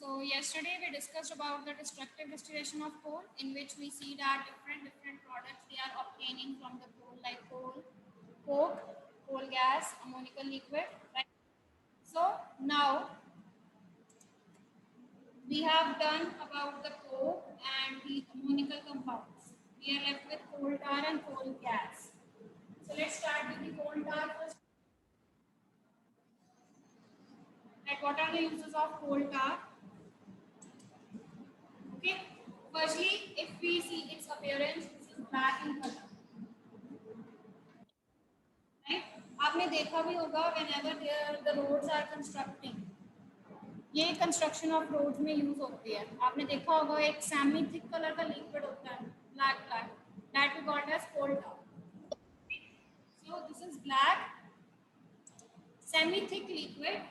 So yesterday we discussed about the destructive distillation of coal, in which we see that different products they are obtaining from the coal, like coal, coke, coal gas, ammonical liquid. Right? So now we have done about the coke and the ammonical compounds. We are left with coal tar and coal gas. So let's start with the coal tar first. Like what are the uses of coal tar? Okay. Firstly, if we see its appearance, this is black in color. Right? आपने देखा भी होगा whenever the roads are constructing, ये construction of roads में use होती है. आपने देखा होगा एक सेमी थिक कलर का लिक्विड होता है, black that we called as coal tar. So this is black semi thick liquid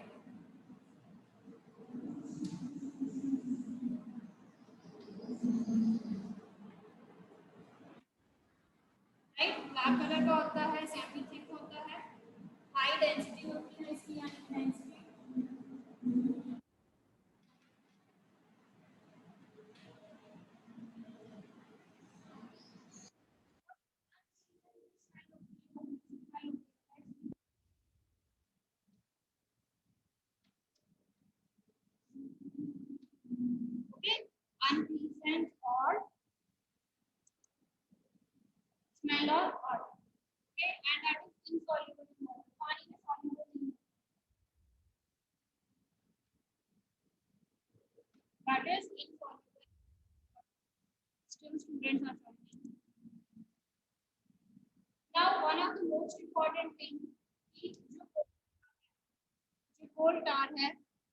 right. Black colour का होता है, सेमी थिक होता है, हाई डेंसिटी होती है इसकी, यानी density. Okay, unpleasant or smell or odor. Okay, and that is insoluble in water. पानी में soluble नहीं है. That is insoluble. Still students are joining. Now one of the most important things is जो coal tar है,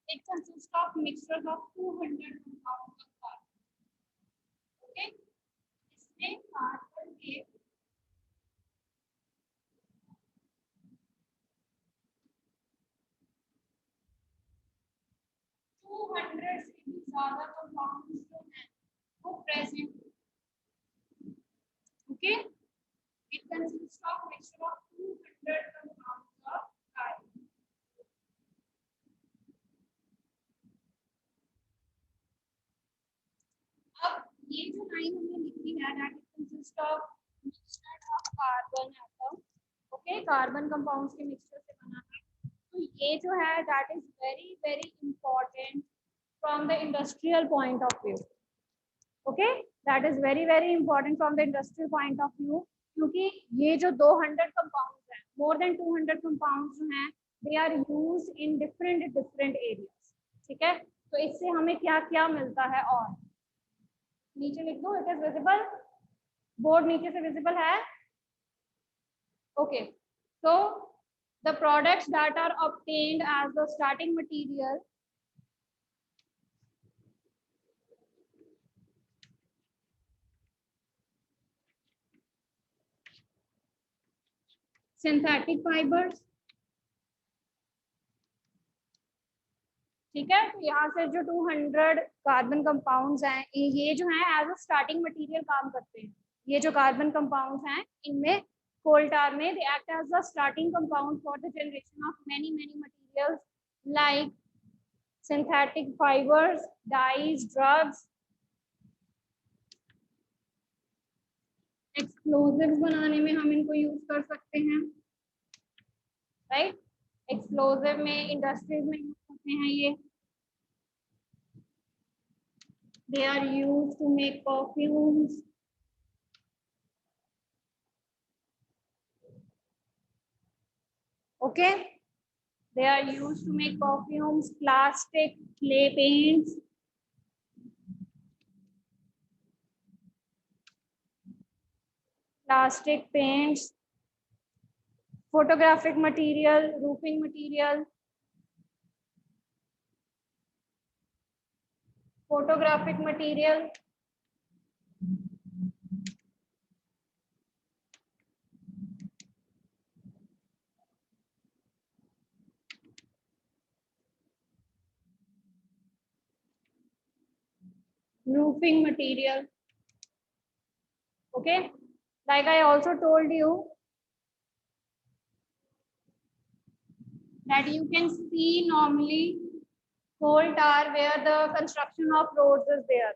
it consists of mixtures of 200 compounds of carbon. Okay, इसमें carbon के 200 से भी ज्यादा कंपाउंड्स जो हैं वो present. Okay, it consists of mixture of 200 compounds of carbon. अब ये जो लाइन हमने लिखी है that it consists of mixture of carbon atom. Okay, carbon compounds के मिक्सचर से बना है. तो ये जो है that is very very important from the industrial point of view. Okay, that is very very important from the industrial point of view, क्योंकि ये जो 200 कंपाउंड्स हैं, more than 200 कंपाउंड्स जो हैं, they are used in different areas. ठीक है, तो इससे हमें क्या क्या मिलता है, और नीचे लिख दो, it is visible, बोर्ड नीचे से विजिबल है. Okay, so the products that are obtained as the starting material synthetic fibers. ठीक है, तो यहाँ से जो 200 कार्बन कंपाउंड्स हैं, ये जो हैं एज अ स्टार्टिंग मटेरियल काम करते हैं. ये जो कार्बन कंपाउंड्स हैं, इनमें कोल टार में they act as the starting compound for the generation of many materials like synthetic fibres, dyes, drugs. Explosives बनाने में हम इनको यूज कर सकते हैं, राइट. एक्सप्लोजिव में इंडस्ट्रीज में यूज करते हैं ये. They are used to make perfumes. Okay, they are used to make perfumes, plastic, clay paints. Plastic paints, photographic material, roofing material. Photographic material. Roofing material. Okay, like I also told you that you can see normally coal tar where the construction of roads is there.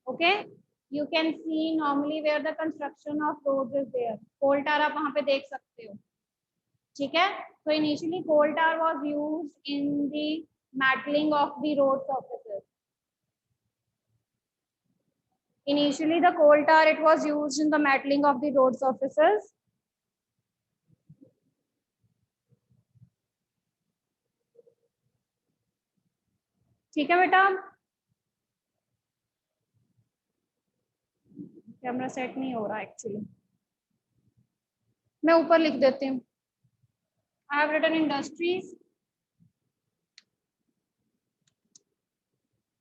Okay, you can see normally where the construction of roads is there. Coal tar आप वहाँ पे देख सकते हो. ठीक है. So initially coal tar was used in the mantling of the road surfaces. Initially the coal tar it was used in the mantling of the road surfaces. ठीक है बेटा. कैमरा सेट नहीं हो रहा एक्चुअली. मैं ऊपर लिख देती हूँ. I have written industries,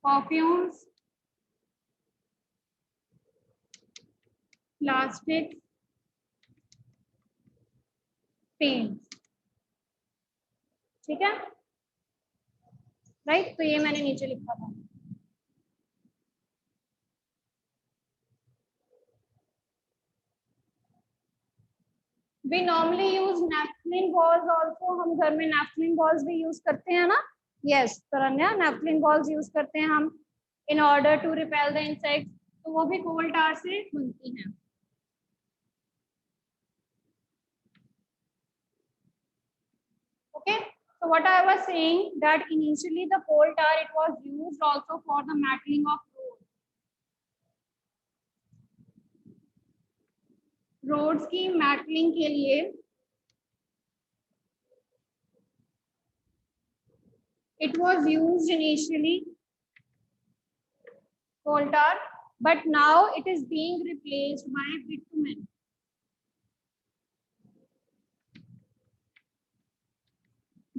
perfumes, plastics, paints. ठीक है. राइट. तो ये मैंने नीचे लिखा था. We normally use naphthalene balls also. हम घर में naphthalene balls भी use करते हैं ना. Yes, तरन्या, naphthalene balls use करते हैं हम in order to repel the insects. तो वो भी coal tar से बनती हैं. Okay. So what I was saying that initially the coal tar it was used also for the mantling of roads. Roads की mantling के लिए it was used initially coal tar, but now it is being replaced by bitumen.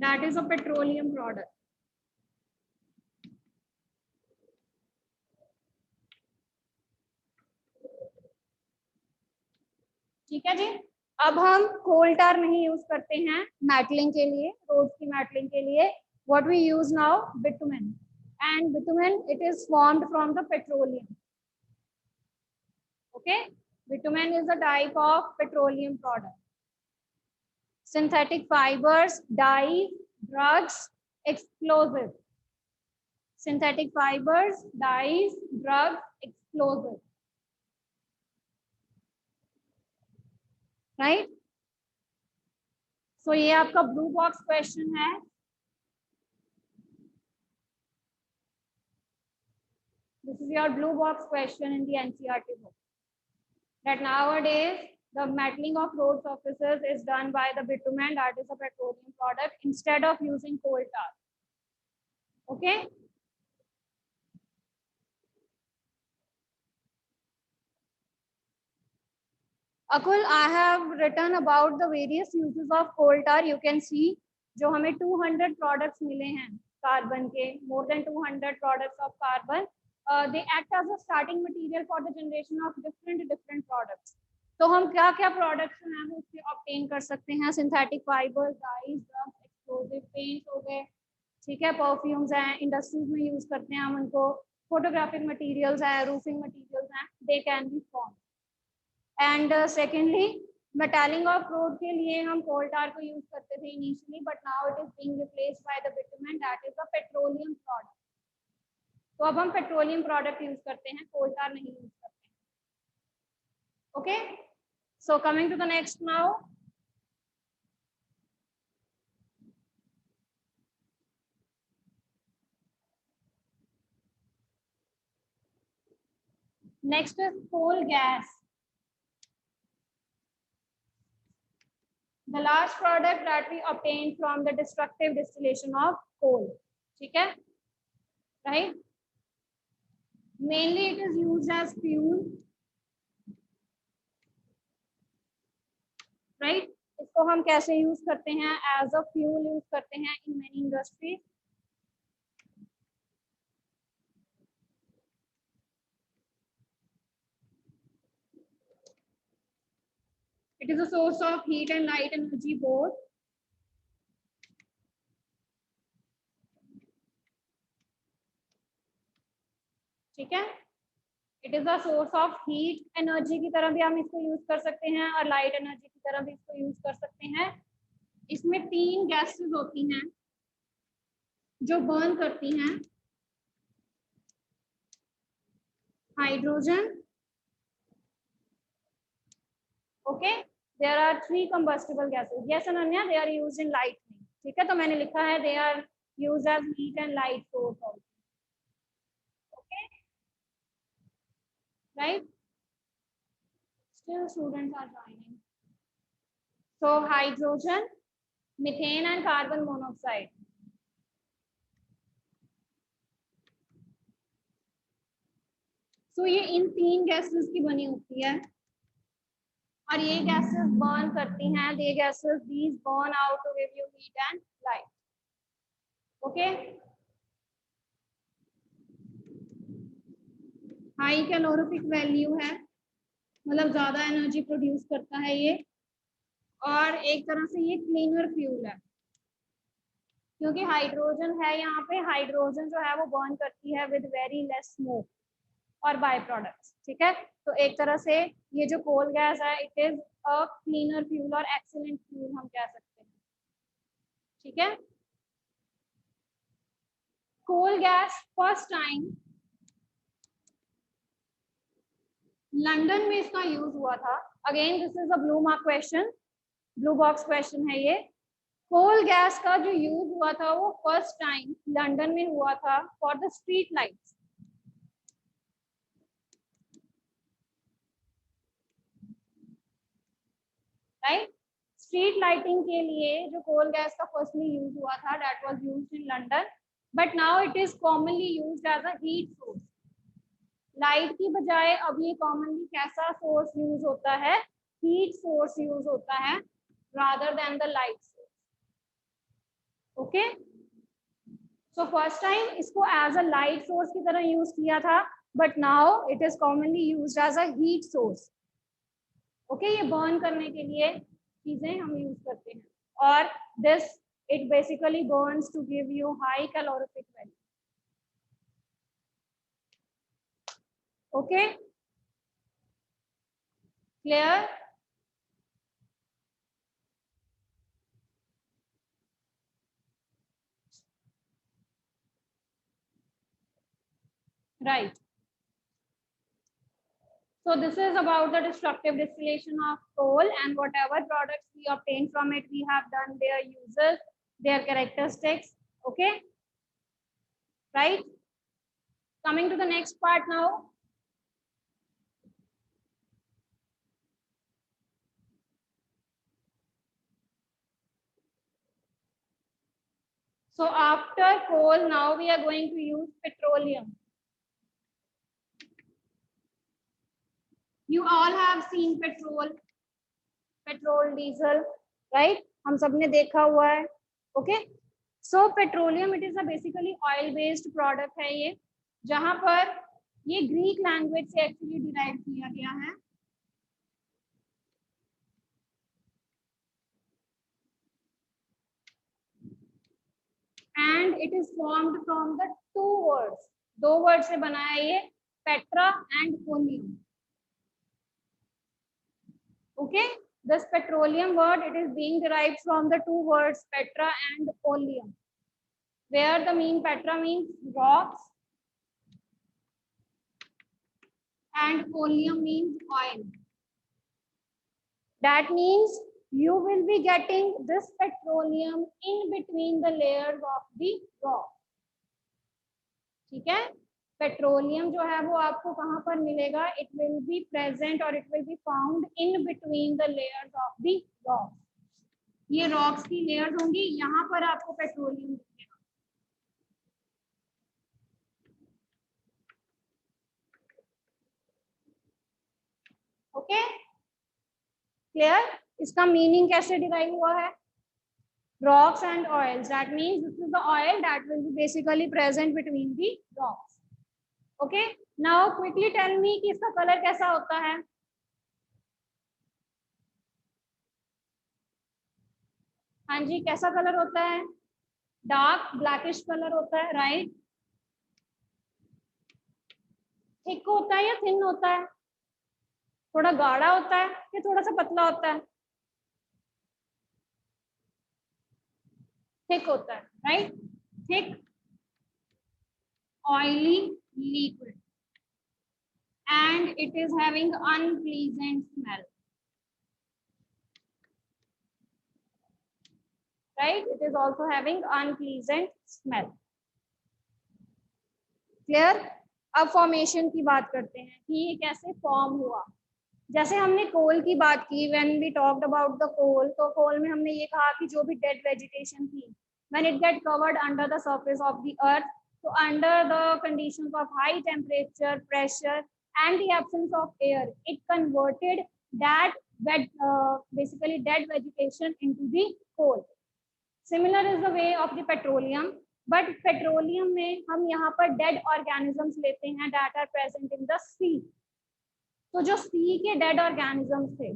That is a petroleum product. ठीक है जी. अब हम कोल टार नहीं use करते हैं मैटलिंग के लिए, रोड्स की मैटलिंग के लिए. What we use now bitumen, and bitumen it is formed from the petroleum. Okay, bitumen is a type of petroleum product. Synthetic fibers, dyes, drugs, explosives. Synthetic fibers, dyes, drugs, explosives. Right? So ये आपका blue box question है. This is your blue box question in the NCERT book. That nowadays the mantling of road surfaces is done by the bitumen, that is a petroleum product, instead of using coal tar. Okay. Akul, I have written about the various uses of coal tar. You can see जो हमें 200 products मिले हैं carbon के, more than 200 products of carbon. They act as a starting material for the generation of different products. तो हम क्या क्या products हैं वो उससे obtain कर सकते हैं. Synthetic fibers, dyes, drugs, explosive, paints हो गए. ठीक है. Perfumes हैं, industries में use करते हैं हम उनको. Photographic materials हैं, roofing materials हैं. They can be formed. And secondly, metalling of road के लिए हम coal tar को use करते थे initially, but now it is being replaced by the bitumen, that is a petroleum product. तो अब हम petroleum product use करते हैं, coal tar नहीं use करते हैं. Okay, so coming to the next now. Next is coal gas. The last product that we obtain from the destructive distillation of coal. ठीक है, right? Mainly it is used as fuel, right? इसको हम कैसे use करते हैं? As a fuel use करते हैं in many industries. It is a source of heat and light energy both. ठीक है. It is a source of heat energy की तरह भी हम इसको यूज कर सकते हैं और लाइट एनर्जी की तरह भी इसको यूज कर सकते हैं. इसमें 3 गैसेस होती हैं. जो बर्न करती हैं hydrogen, okay, there are 3 combustible gases, yes Ananya, they are used in lightning, ठीक है, तो मैंने लिखा है they are used as heat and light source also, okay, right, still students are joining. So hydrogen, methane and carbon monoxide. So ये इन 3 gases की बनी होती है और ये गैसेस बर्न करती हैं, ये gases these burn out to give you heat and light. Okay? High calorific value है, मतलब ज्यादा एनर्जी प्रोड्यूस करता है ये, और एक तरह से ये क्लीनर फ्यूल है क्योंकि हाइड्रोजन है यहाँ पे, हाइड्रोजन जो है वो बर्न करती है विद वेरी लेस स्मोक और बाय प्रोडक्ट्स, ठीक है, तो एक तरह से ये जो कोल गैस है it is a cleaner fuel और एक्सीलेंट फ्यूल हम कह सकते हैं, ठीक है। Coal gas first time London में इसका यूज हुआ था, again this is a blue mark question, blue box question है ये। कोल गैस का जो यूज हुआ था वो फर्स्ट टाइम लंदन में हुआ था for the street lights, right, street lighting के लिए जो कोल गैस का फर्स्टली यूज हुआ था that was used in London, but now it is commonly used as a heat source. Light की बजाय अब ये कॉमनली कैसा सोर्स यूज होता है, हीट सोर्स यूज होता है rather than the light source, okay. So first time इसको एज अ लाइट सोर्स की तरह यूज किया था, but now it is commonly used as a heat source, okay, ये बर्न करने के लिए चीजें हम यूज करते हैं, और this it basically burns to give you high calorific value, okay, clear. Right. So this is about the destructive distillation of coal, and whatever products we obtain from it, we have done their uses, their characteristics. Okay. Right. Coming to the next part now. So after coal, now we are going to use petroleum. You all have seen petrol, diesel, right? हम सबने देखा हुआ है, okay? So petroleum, it is a basically oil-based product है ये, जहाँ पर ये ग्रीक लैंग्वेज से एक्चुअली डिराइव किया गया है, and it is formed from the 2 words, 2 word से बना है ये, Petra and oleum, okay? This petroleum word, it is being derived from the 2 words petra and oleum, where the mean petra means rocks and oleum means oil. That means you will be getting this petroleum in between the layers of the rock, ठीक है। Petroleum जो है वो आपको कहाँ पर मिलेगा, it will be present और it will be found in between the layers of the rock, ये रॉक्स की लेयर्स होंगी, यहाँ पर आपको पेट्रोलियम मिलेगा, ओके, क्लियर। इसका मीनिंग कैसे डिराइव हुआ है, rocks and oils, that means this is the oil that will be basically present between the rocks, okay। Now quickly tell me कि इसका कलर कैसा होता है, हाँ जी, कैसा कलर होता है, डार्क ब्लैकिश कलर होता है, राइट। थिक होता है या थिन होता है, थोड़ा गाढ़ा होता है या थोड़ा सा पतला होता है, थिक होता है, right, thick oily liquid and it is having unpleasant smell. Right? It is also having unpleasant smell. Clear? अब फॉर्मेशन की बात करते हैं कि ये कैसे फॉर्म हुआ. जैसे हमने कोल की बात की, when we talked about the coal, तो कोल में हमने ये कहा कि जो भी dead vegetation थी, when it get covered under the surface of the earth, so under the conditions of high temperature, pressure, and the absence of air, it converted that basically dead vegetation into the coal. Similar is the way of the petroleum, but petroleum में हम यहाँ पर dead organisms लेते हैं that are present in the sea. तो जो sea के dead organisms थे,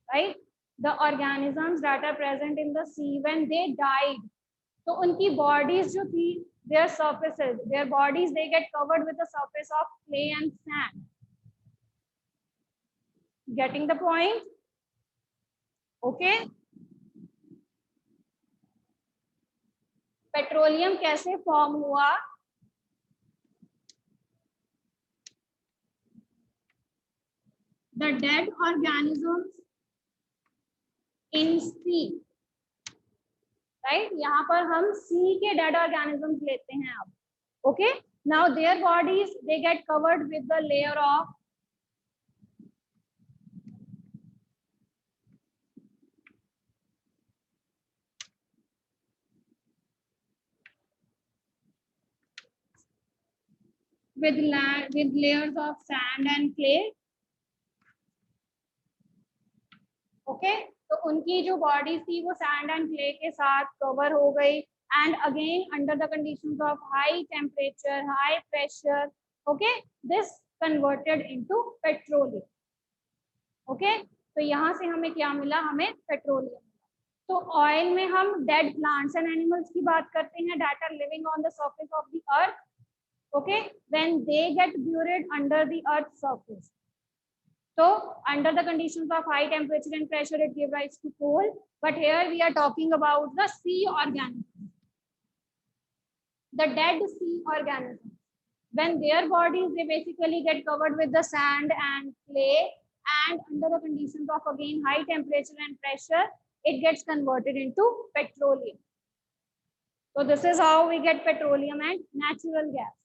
right? The organisms that are present in the sea when they died, तो उनकी bodies जो थी, their surfaces, their bodies they get covered with the surface of clay and sand. Getting the point? Okay. Petroleum कैसे form हुआ? The dead organisms in sea, right? यहाँ पर हम sea के dead organisms लेते हैं अब. Okay. Now their bodies they get covered with the layer of with layers of sand and clay. Okay, तो उनकी जो बॉडी थी वो सैंड एंड क्ले के साथ कवर हो गई and again under the conditions of high temperature, high pressure, okay, this converted into petroleum. Okay, तो यहाँ से हमें क्या मिला? हमें पेट्रोलियम. तो ऑयल में हम डेड प्लांट्स एंड एनिमल्स की बात करते हैं that are living on the surface of the earth. Okay, when they get buried under the earth's surface. So under the conditions of high temperature and pressure, it gives rise to coal. But here we are talking about the sea organisms, the dead sea organisms. When their bodies they basically get covered with the sand and clay, and under the conditions of again high temperature and pressure, it gets converted into petroleum. So this is how we get petroleum and natural gas.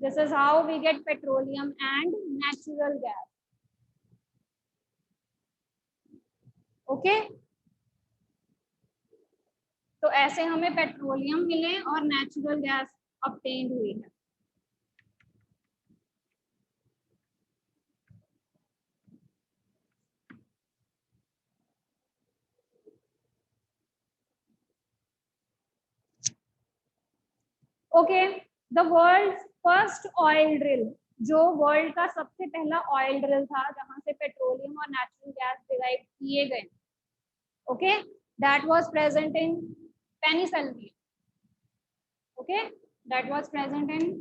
This is how we get petroleum and natural gas. Okay? तो ऐसे हमें petroleum मिले और natural gas obtained हुई है. Okay, the world's first oil drill, जो world का सबसे पहला ऑयल ड्रिल था जहां से पेट्रोलियम और नेचुरल गैस डिराइव किए गए. Okay, that was present in Pennsylvania. Okay, that was present in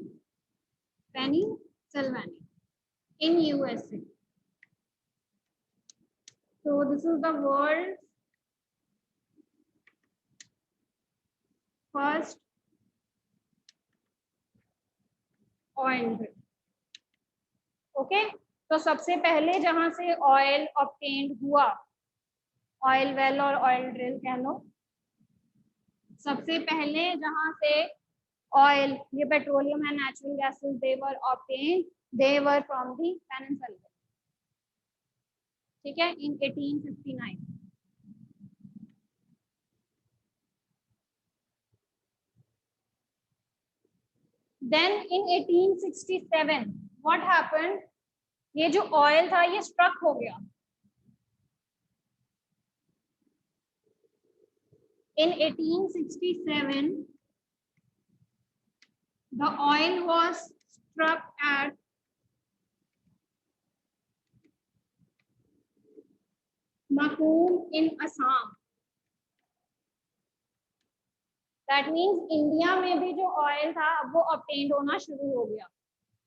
Pennsylvania in USA. So this is the world's first oil drill. Okay, तो सबसे पहले जहां से ऑयल ऑब्टेन्ड हुआ, ऑयल वेल और ऑयल ड्रिल कह लो, सबसे पहले जहां से ऑयल, ये petroleum and natural gases they were obtained, they were from the Pennsylvania. ठीक है, इन 1859. Then in 1867 what happened? ये जो ऑयल था ये स्ट्रक हो गया. In 1867 the oil was struck at Makum in Assam. That means India में भी जो ऑयल था अब वो ऑब्टेन्ड होना शुरू हो गया,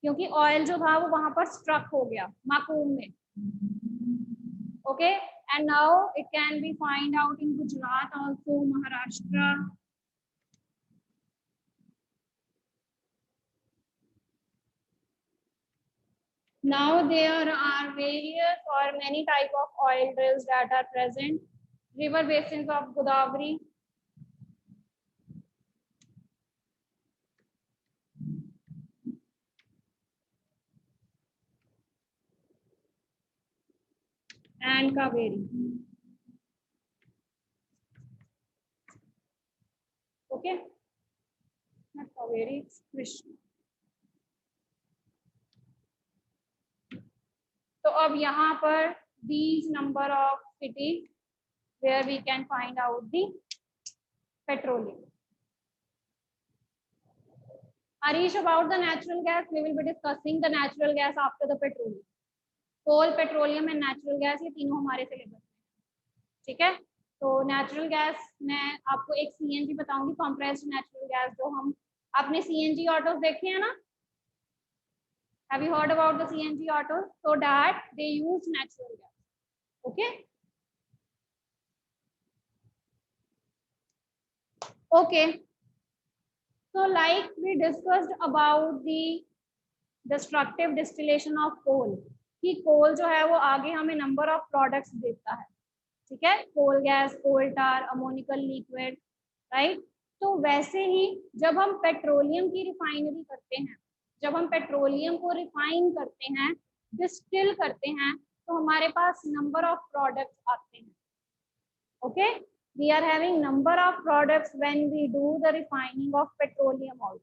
क्योंकि ऑयल जो था वो वहां पर स्ट्रक हो गया माकूम में. Okay, and now it can be find out in Gujarat also, Maharashtra, Now there are various or many type of oil drills that are present. River basins of Godavari, and Kaveri. Okay, not Kaveri, it's Krishna. तो अब यहाँ पर these number of cities where we can find out the petroleum. Arish, about the natural gas, we will be discussing the natural gas after the petroleum. Coal, petroleum and natural gas ये तीनों हमारे syllabus में, ठीक है? तो natural gas मैं आपको एक सीएनजी बताऊंगी, कंप्रेस्ड नेचुरल गैस, जो हम आपने सीएनजी ऑटोस देखे हैं ना? Have you heard about the CNG autos? So that they use natural gas. Okay. Okay. So like we discussed about the destructive distillation of coal, कि coal जो है वो आगे हमें number of products देता है, ठीक है? Coal gas, coal tar, ammonical liquid, right? तो वैसे ही जब हम पेट्रोलियम की रिफाइनरी करते हैं, जब हम पेट्रोलियम को रिफाइन करते हैं, डिस्टिल करते हैं, तो हमारे पास नंबर ऑफ प्रोडक्ट्स आते हैं. Okay, we are having number of products when we do the refining of petroleum also.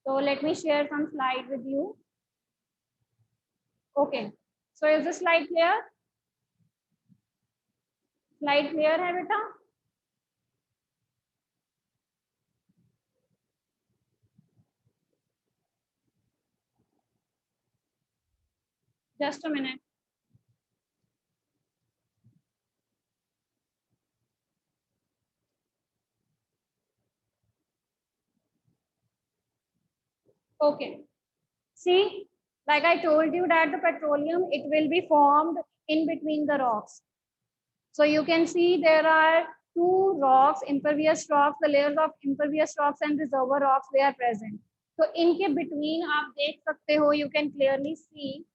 So let me share some slide with you. Okay, so is this slide clear? Slide clear है बेटा? Just a minute. Okay, see, like I told you that the petroleum, it will be formed in between the rocks. So you can see there are two rocks, impervious rocks, the layers of impervious rocks and reservoir rocks, they are present. So इनके between आप देख सकते हो, you can clearly see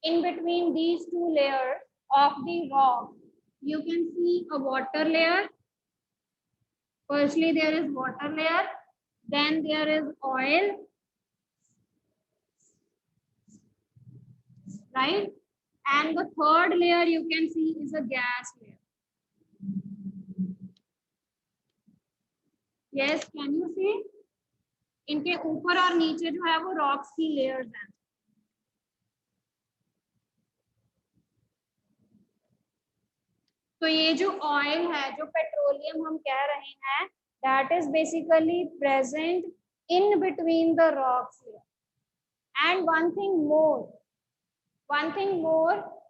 in between these two layers of the rock, you can see a water layer. Firstly, there is water layer, then there is oil, right? And the third layer you can see is a gas layer. Yes, can you see? इनके ऊपर और नीचे जो है वो rocks की layers हैं. तो ये जो ऑयल है, जो पेट्रोलियम हम कह रहे हैं, that is basically present in between the rocks here. And one thing more,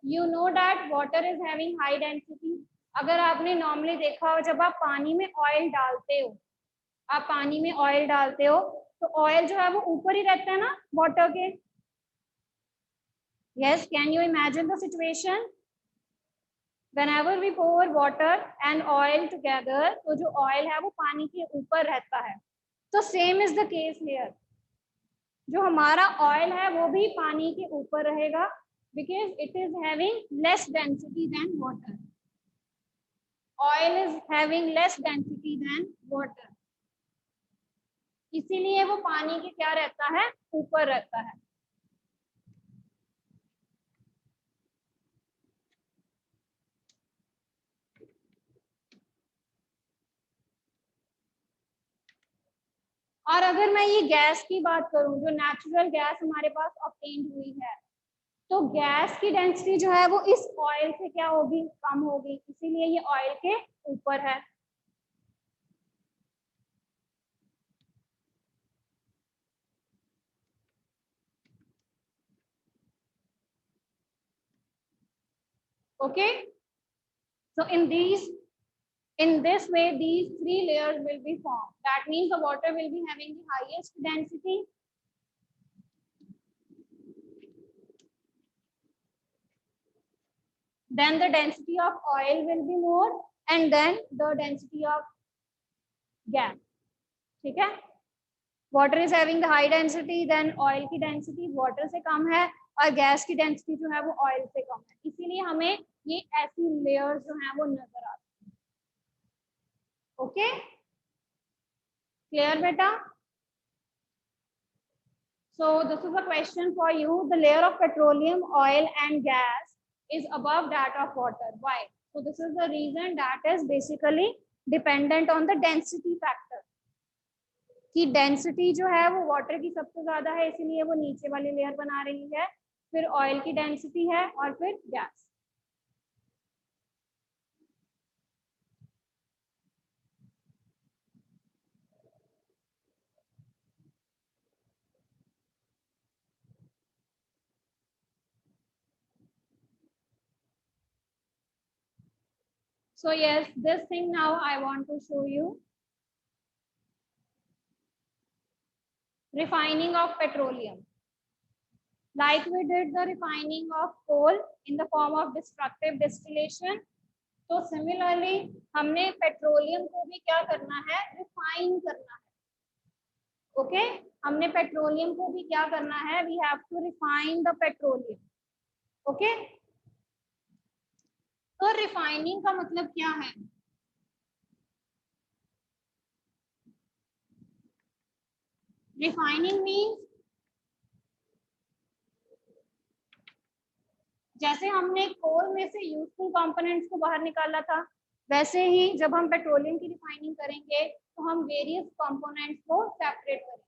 you know that water is having high density. अगर आपने नॉर्मली देखा हो, जब आप पानी में ऑयल डालते हो, तो ऑयल जो है वो ऊपर ही रहता है ना वाटर के. Yes, can you imagine the situation? Whenever we pour water and oil together, तो जो oil है वो पानी के ऊपर रहता है. तो same is the case here. जो हमारा oil है वो भी पानी के ऊपर रहेगा, because it is having less density than water. Oil is having less density than water. इसीलिए वो पानी के क्या रहता है, ऊपर रहता है. और अगर मैं ये गैस की बात करूं, जो नेचुरल गैस हमारे पास ऑब्टेन हुई है, तो गैस की डेंसिटी जो है वो इस ऑयल से क्या होगी, कम होगी, इसीलिए ये ऑयल के ऊपर है. Okay, so in this way these three layers will be formed. That means the water will be having the highest density, then the density of oil will be more, and then the density of gas. ठीक है? Water is having the high density, then oil की density water से कम है और gas की density जो है वो ऑयल से कम है, इसीलिए हमें ये ऐसी लेयर्स जो है वो नजर आती है। ओके, क्लियर बेटा? So this is a question for you. The layer of petroleum, oil and gas is above that of water. Why? So this is the reason that is basically dependent on the density factor. कि density जो है वो water की सबसे ज्यादा है, इसीलिए वो नीचे वाली लेयर बना रही है, फिर ऑयल की डेंसिटी है और फिर gas. So yes, this thing now I want to show you. Refining of petroleum. Like we did the refining of coal in the form of destructive distillation. तो सिमिलरली हमने पेट्रोलियम को भी क्या करना है, रिफाइन करना है। ओके, हमने पेट्रोलियम को भी क्या करना है, we have to refine the petroleum. Okay, तो रिफाइनिंग का मतलब क्या है? रिफाइनिंग मीन्स जैसे हमने कोल में से यूजफुल कंपोनेंट्स को बाहर निकाला था, वैसे ही जब हम पेट्रोलियम की रिफाइनिंग करेंगे तो हम वेरियस कंपोनेंट्स को सेपरेट करेंगे।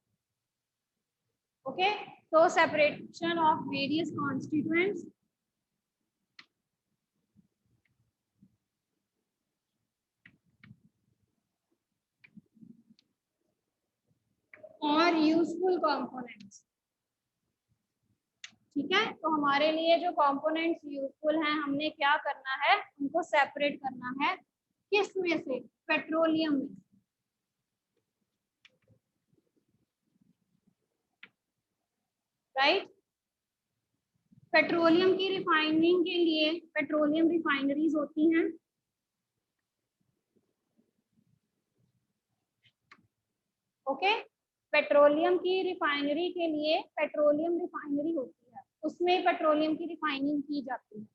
ओके, तो सेपरेशन ऑफ वेरियस कॉन्स्टिट्यूएंट्स और यूजफुल कंपोनेंट्स। ठीक है, तो हमारे लिए जो कंपोनेंट्स यूजफुल हैं हमने क्या करना है, उनको सेपरेट करना है। किस में से? पेट्रोलियम में। राइट, पेट्रोलियम की रिफाइनिंग के लिए पेट्रोलियम रिफाइनरीज होती हैं। ओके, पेट्रोलियम की रिफाइनरी के लिए पेट्रोलियम रिफाइनरी होती है, उसमें पेट्रोलियम की रिफाइनिंग की जाती है।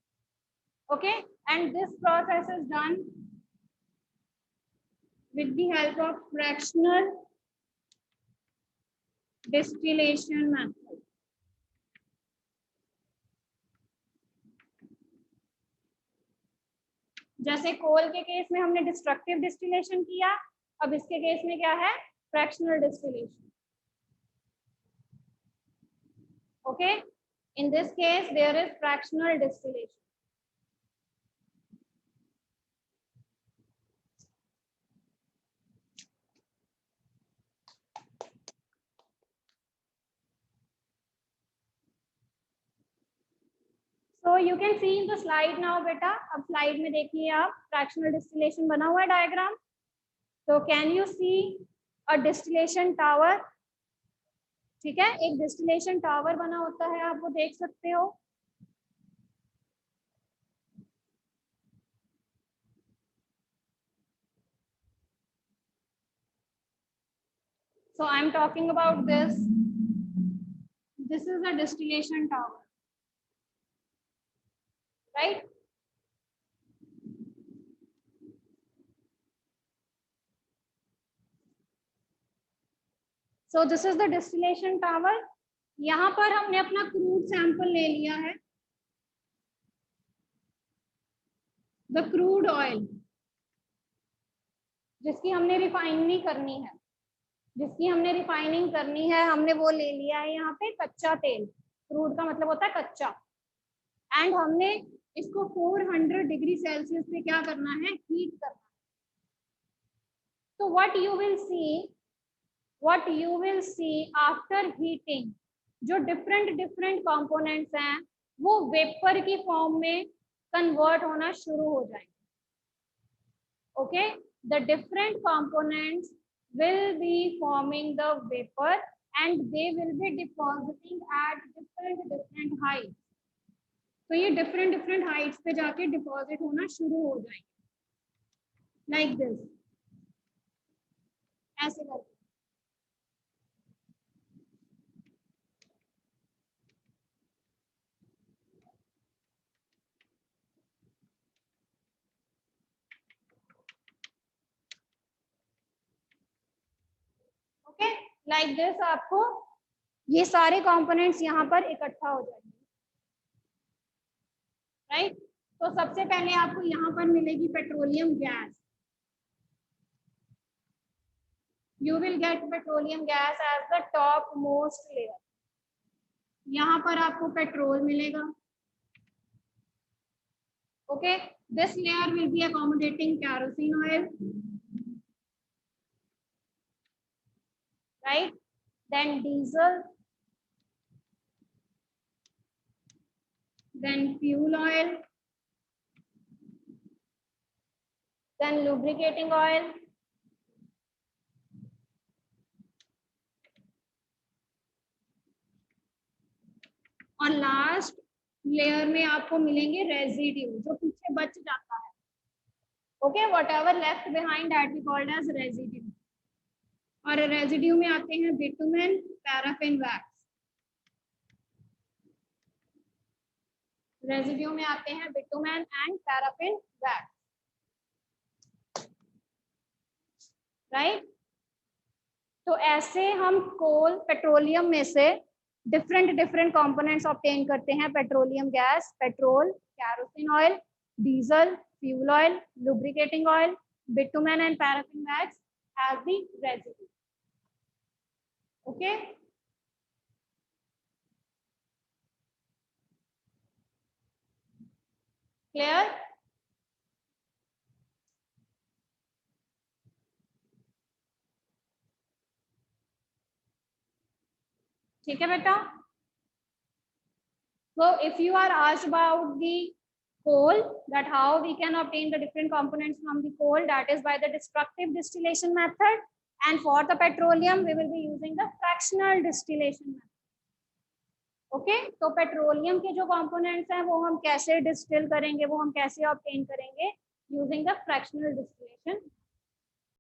Okay, and this process is done with the help of fractional distillation method. जैसे कोल के केस में हमने डिस्ट्रक्टिव डिस्टिलेशन किया, अब इसके केस में क्या है, fractional distillation. Okay, in this case there is fractional distillation. So you can see in the slide now बेटा, अब स्लाइड में देखिए आप, फ्रैक्शनल डिस्टिलेशन बना हुआ है डायग्राम। तो can you see a distillation tower? ठीक है, एक डिस्टिलेशन टावर बना होता है, आप वो देख सकते हो। So I am talking about this. This is a distillation tower, right? So this is the distillation tower. यहाँ पर हमने अपना क्रूड सैंपल ले लिया है, द क्रूड ऑयल, जिसकी हमने रिफाइनिंग करनी है, हमने वो ले लिया है यहाँ पे कच्चा तेल। क्रूड का मतलब होता है कच्चा। एंड हमने इसको 400 डिग्री सेल्सियस पे क्या करना है, हीट करना है। तो what you will see after heating, जो डिफरेंट कंपोनेंट्स हैं वो वेपर की फॉर्म में कन्वर्ट होना शुरू हो जाएंगे। Okay, the different components will be forming the vapor and they will be depositing at different heights. तो ये different heights पे जाके deposit होना शुरू हो जाएंगे, like this, ऐसे करके। लाइक दिस आपको ये सारे कंपोनेंट्स यहाँ पर इकट्ठा हो जाएंगे, राइट। तो सबसे पहले आपको यहाँ पर मिलेगी petroleum gas. You will get petroleum gas as the top most layer. यहाँ पर आपको पेट्रोल मिलेगा। Okay, this layer will be accommodating kerosene oil, right? Then diesel, then fuel oil, then lubricating oil, और लास्ट लेयर में आपको मिलेंगे residue, जो पीछे बच जाता है। Okay, whatever left behind that we called as residue. और रेजिड्यू में आते हैं बिटुमेन, पैराफिन, वैक्स। रेजिड्यू में आते हैं bitumen and paraffin, wax, right. तो ऐसे हम कोल पेट्रोलियम में से डिफरेंट कंपोनेंट्स ऑब्टेन करते हैं। Petroleum gas, petrol, kerosene oil, diesel, fuel oil, lubricating oil, bitumen and paraffin wax as the residue. Okay, clear? ठीक है बेटा। So if you are asked about the coal, that how we can obtain the different components from the coal, that is by the destructive distillation method, and for the petroleum we will be using the fractional distillation method. Okay, तो petroleum के जो components हैं वो हम कैसे distil करेंगे, वो हम कैसे ऑब्टेन करेंगे, यूजिंग द फ्रैक्शनल डिस्टिलेशन।